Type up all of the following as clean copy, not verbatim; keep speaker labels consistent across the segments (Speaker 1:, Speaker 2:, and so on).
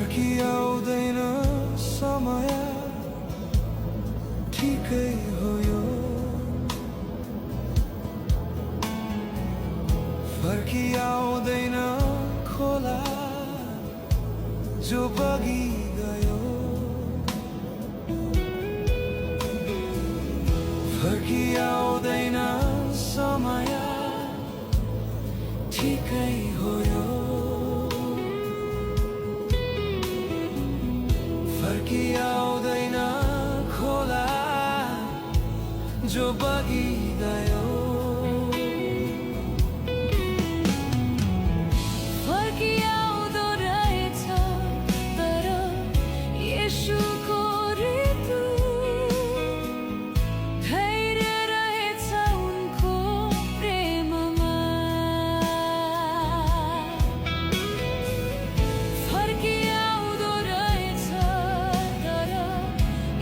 Speaker 1: फर्किआउँदैन समय ठिकै हो यो फर्किआउँदैन खोला जो बगी गयो फर्किआउँदैन समय ठिकै हो यो फर्किआउँदैन खोला जो बगी गयो
Speaker 2: फर्किआउँदो रहेछ तर येशूको ऋतु धैर्य रहेछ उनको प्रेममा फर्किआउँदो रहेछ तर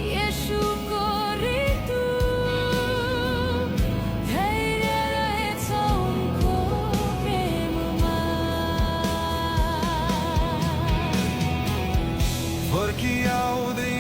Speaker 2: येशूको ऋतु धैर्य रहेछ उनको प्रेममा
Speaker 1: फर्किआउँदैन